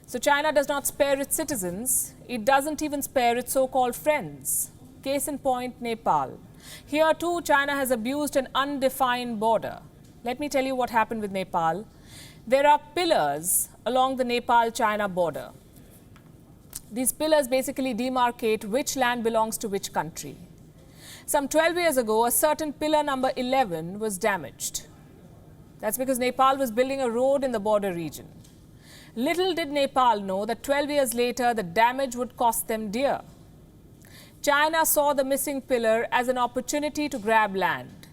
So China does not spare its citizens. It doesn't even spare its so-called friends. Case in point, Nepal. Here too, China has abused an undefined border. Let me tell you what happened with Nepal. There are pillars along the Nepal-China border. These pillars basically demarcate which land belongs to which country. Some 12 years ago, a certain pillar number 11 was damaged. That's because Nepal was building a road in the border region. Little did Nepal know that 12 years later, the damage would cost them dear. China saw the missing pillar as an opportunity to grab land.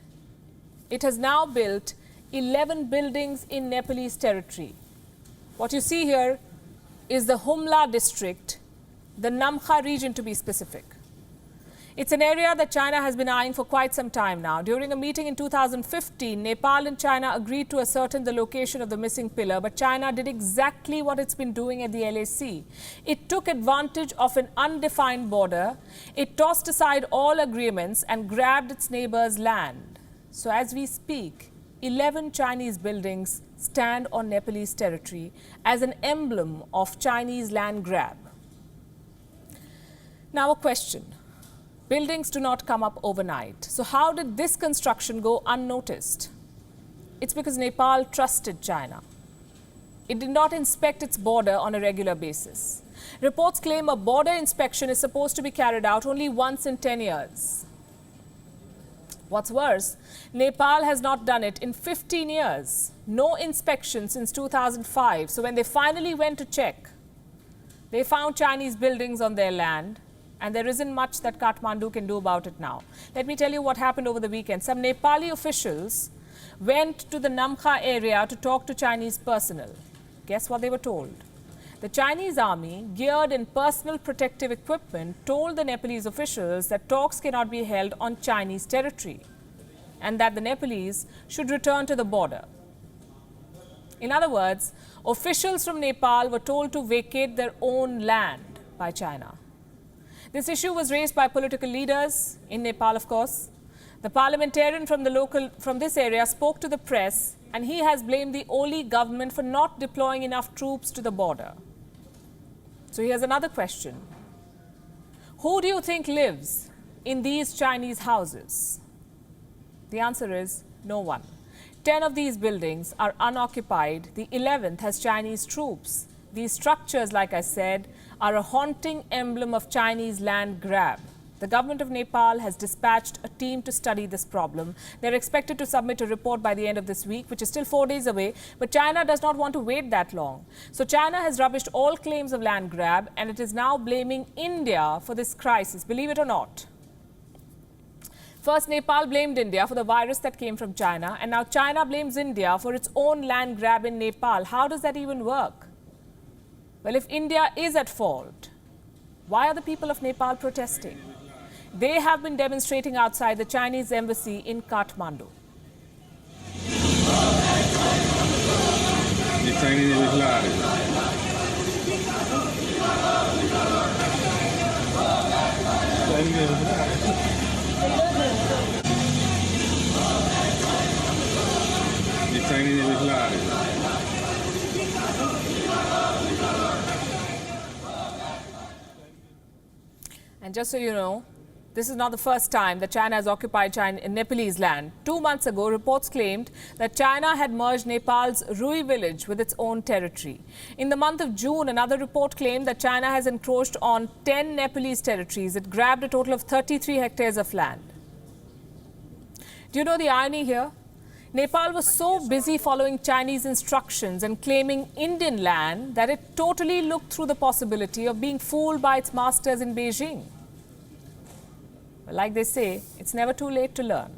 It has now built 11 buildings in Nepalese territory. What you see here is the Humla district, the Namkha region to be specific. It's an area that China has been eyeing for quite some time now. During a meeting in 2015, Nepal and China agreed to ascertain the location of the missing pillar, but China did exactly what it's been doing at the LAC. It took advantage of an undefined border. It tossed aside all agreements and grabbed its neighbor's land. So as we speak, 11 Chinese buildings stand on Nepalese territory as an emblem of Chinese land grab. Now a question. Buildings do not come up overnight. So how did this construction go unnoticed? It's because Nepal trusted China. It did not inspect its border on a regular basis. Reports claim a border inspection is supposed to be carried out only once in 10 years. What's worse, Nepal has not done it in 15 years. No inspection since 2005. So when they finally went to check, they found Chinese buildings on their land. And there isn't much that Kathmandu can do about it now. Let me tell you what happened over the weekend. Some Nepali officials went to the Namkha area to talk to Chinese personnel. Guess what they were told? The Chinese army, geared in personal protective equipment, told the Nepalese officials that talks cannot be held on Chinese territory and that the Nepalese should return to the border. In other words, officials from Nepal were told to vacate their own land by China. This issue was raised by political leaders in Nepal, of course. The parliamentarian from this area spoke to the press, and he has blamed the Oli government for not deploying enough troops to the border. So here's another question. Who do you think lives in these Chinese houses? The answer is no one. 10 of these buildings are unoccupied. The 11th has Chinese troops. These structures, like I said, are a haunting emblem of Chinese land grab. The government of Nepal has dispatched a team to study this problem. They're expected to submit a report by the end of this week, which is still 4 days away. But China does not want to wait that long. So China has rubbished all claims of land grab, and it is now blaming India for this crisis, believe it or not. First, Nepal blamed India for the virus that came from China, and now China blames India for its own land grab in Nepal. How does that even work? Well, if India is at fault, why are the people of Nepal protesting? They have been demonstrating outside the Chinese embassy in Kathmandu. And just so you know, this is not the first time that China has occupied Nepalese land. 2 months ago, reports claimed that China had merged Nepal's Rui village with its own territory. In the month of June, another report claimed that China has encroached on 10 Nepalese territories. It grabbed a total of 33 hectares of land. Do you know the irony here? Nepal was so busy following Chinese instructions and claiming Indian land that it totally looked through the possibility of being fooled by its masters in Beijing. Well, like they say, it's never too late to learn.